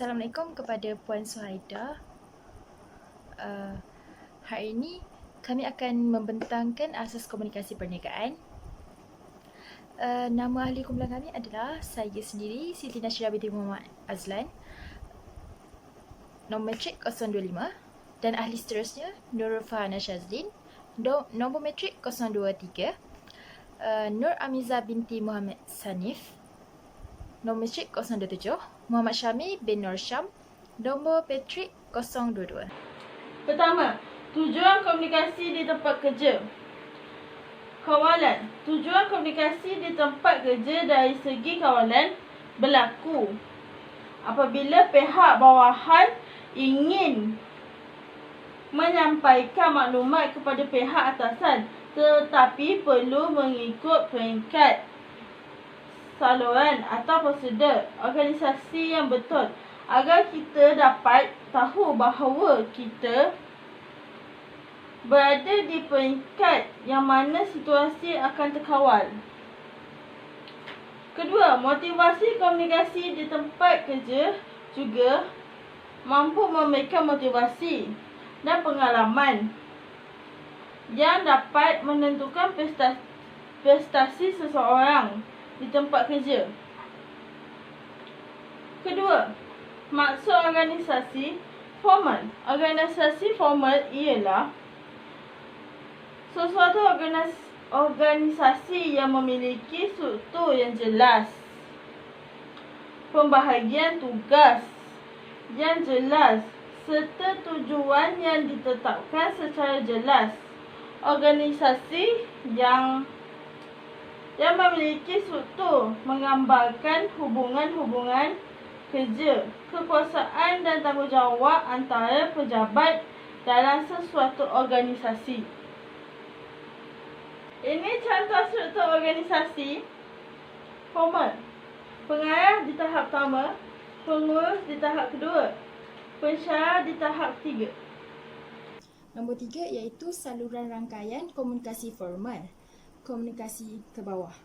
Assalamualaikum kepada Puan Suhaida. Hari ini kami akan membentangkan asas komunikasi perniagaan. Nama ahli kumpulan kami adalah saya sendiri, Siti Nashira binti Muhammad Azlan, nombor metrik 025, dan ahli seterusnya Nurul Fahana Shazlin, nombor metrik 023, Nur Amiza binti Muhammad Sanif, nombor metrik 027, Muhammad Syami bin Nur Syam, nombor metrik 022. Pertama, tujuan komunikasi di tempat kerja. Kawalan. Tujuan komunikasi di tempat kerja dari segi kawalan berlaku apabila pihak bawahan ingin menyampaikan maklumat kepada pihak atasan tetapi perlu mengikut peringkat, saluran atau prosedur organisasi yang betul agar kita dapat tahu bahawa kita berada di peringkat yang mana situasi akan terkawal. Kedua, motivasi komunikasi di tempat kerja juga mampu memberikan motivasi dan pengalaman yang dapat menentukan prestasi seseorang di tempat kerja. Kedua, maksud organisasi formal. Organisasi formal ialah sesuatu organisasi yang memiliki struktur yang jelas, pembahagian tugas yang jelas serta tujuan yang ditetapkan secara jelas. Organisasi yang memiliki struktur menggambarkan hubungan-hubungan kerja, kekuasaan dan tanggungjawab antara pejabat dalam sesuatu organisasi. Ini contoh struktur organisasi formal. Pengarah di tahap pertama, pengurus di tahap kedua, pensyarah di tahap ketiga. Nombor 3 iaitu saluran rangkaian komunikasi formal. Komunikasi ke bawah.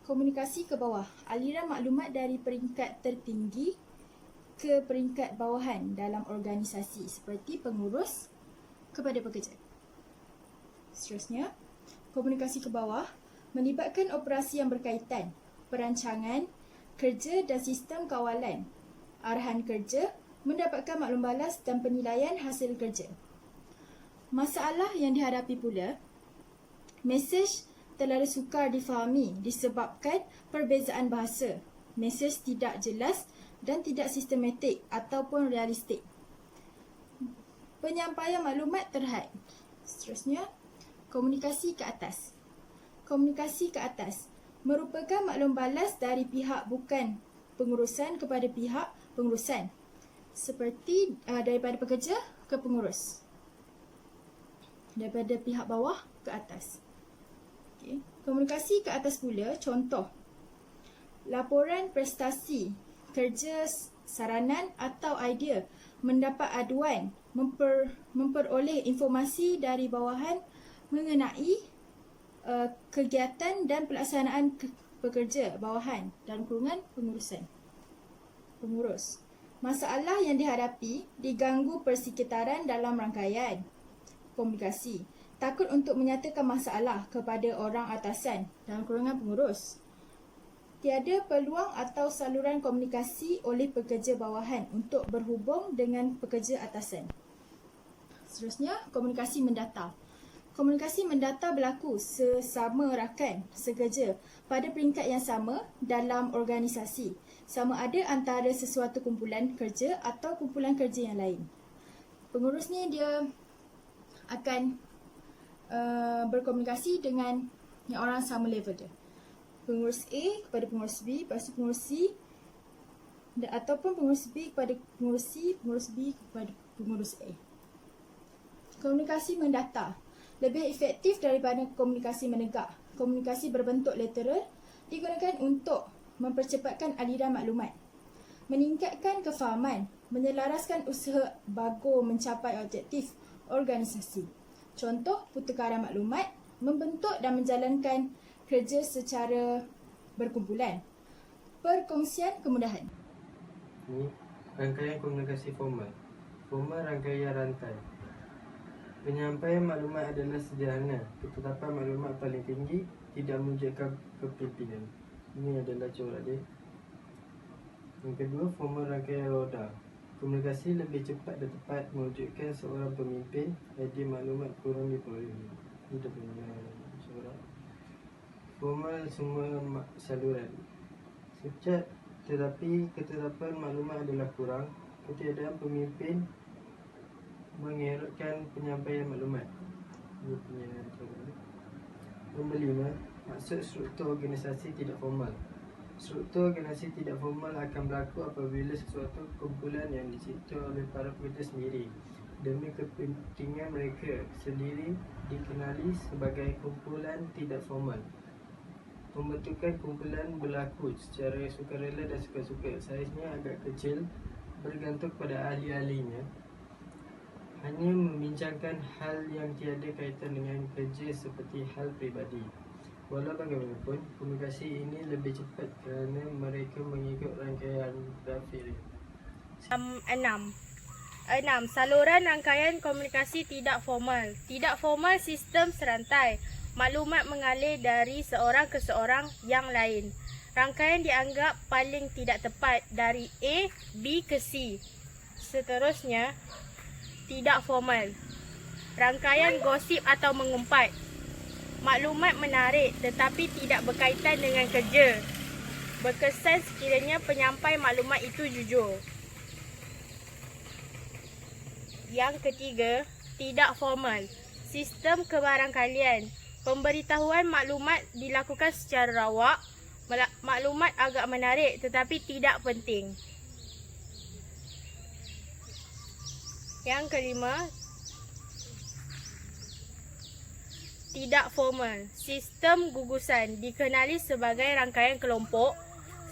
Komunikasi ke bawah, aliran maklumat dari peringkat tertinggi ke peringkat bawahan dalam organisasi seperti pengurus kepada pekerja. Seterusnya, komunikasi ke bawah melibatkan operasi yang berkaitan, perancangan, kerja dan sistem kawalan, arahan kerja, mendapatkan maklum balas dan penilaian hasil kerja. Masalah yang dihadapi pula, mesej terlalu sukar difahami disebabkan perbezaan bahasa. Mesej tidak jelas dan tidak sistematik ataupun realistik. Penyampaian maklumat terhad. Seterusnya, komunikasi ke atas. Komunikasi ke atas merupakan maklum balas dari pihak bukan pengurusan kepada pihak pengurusan. Seperti daripada pekerja ke pengurus. Daripada pihak bawah ke atas. Okay. Komunikasi ke atas pula, contoh. Laporan prestasi, kerja saranan atau idea, mendapat aduan, memperoleh informasi dari bawahan mengenai kegiatan dan pelaksanaan pekerja bawahan dan kurungan pengurusan. Pengurus. Masalah yang dihadapi, diganggu persekitaran dalam rangkaian komunikasi. Takut untuk menyatakan masalah kepada orang atasan dalam kurungan pengurus. Tiada peluang atau saluran komunikasi oleh pekerja bawahan untuk berhubung dengan pekerja atasan. Seterusnya, komunikasi mendata. Komunikasi mendata berlaku sesama rakan sekerja pada peringkat yang sama dalam organisasi, sama ada antara sesuatu kumpulan kerja atau kumpulan kerja yang lain. Pengurus ni dia akan berkomunikasi dengan yang orang sama level dia. Pengurus A kepada pengurus B, lepas tu pengurus C ataupun pengurus B kepada pengurus C, pengurus B kepada pengurus A. Komunikasi mendata lebih efektif daripada komunikasi menegak. Komunikasi berbentuk literal digunakan untuk mempercepatkan aliran maklumat, meningkatkan kefahaman, menyelaraskan usaha bago mencapai objektif organisasi. Contoh, pertukaran maklumat, membentuk dan menjalankan kerja secara berkumpulan. Perkongsian kemudahan. Rangkaian komunikasi formal. Formal rangkaian rantai. Penyampaian maklumat adalah sederhana. Ketetapan maklumat paling tinggi tidak mewujudkan kepimpinan. Ini adalah corak dia. Yang kedua, formal rangkaian roda. Komunikasi lebih cepat dan tepat mewujudkan seorang pemimpin, jadi maklumat kurang diperoleh. Ini dia punya corak. Formal semua saluran. Sejak tetapi ketetapan maklumat adalah kurang. Ketiadaan pemimpin mengerutkan penyampaian maklumat. Ini punya corak. Nombor 5, maksud struktur organisasi tidak formal. Struktur organisasi tidak formal akan berlaku apabila sesuatu kumpulan yang dicipta oleh para pekerja sendiri demi kepentingan mereka sendiri dikenali sebagai kumpulan tidak formal. Pembentukan kumpulan berlaku secara sukarela dan suka-suka. Saiznya agak kecil, bergantung pada ahli-ahlinya. Hanya membincangkan hal yang tiada kaitan dengan kerja seperti hal peribadi. Walau bagaimanapun, komunikasi ini lebih cepat kerana mereka mengikut rangkaian grafik. 6. Saluran rangkaian komunikasi tidak formal. Tidak formal sistem serantai. Maklumat mengalir dari seorang ke seorang yang lain. Rangkaian dianggap paling tidak tepat dari A, B ke C. Seterusnya, tidak formal. Rangkaian gosip atau mengumpat. Maklumat menarik tetapi tidak berkaitan dengan kerja. Berkesan sekiranya penyampai maklumat itu jujur. Yang ketiga, tidak formal. Sistem kebarangkalian. Pemberitahuan maklumat dilakukan secara rawak. Maklumat agak menarik tetapi tidak penting. Yang kelima, tidak formal. Sistem gugusan dikenali sebagai rangkaian kelompok,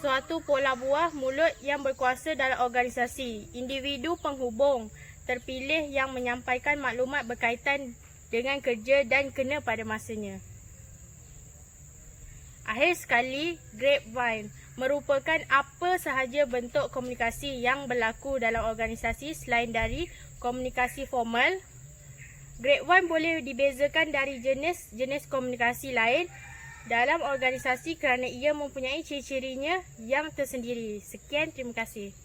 suatu pola buah mulut yang berkuasa dalam organisasi. Individu penghubung terpilih yang menyampaikan maklumat berkaitan dengan kerja dan kena pada masanya. Akhir sekali, grapevine merupakan apa sahaja bentuk komunikasi yang berlaku dalam organisasi selain dari komunikasi formal. Grapevine boleh dibezakan dari jenis-jenis komunikasi lain dalam organisasi kerana ia mempunyai ciri-cirinya yang tersendiri. Sekian, terima kasih.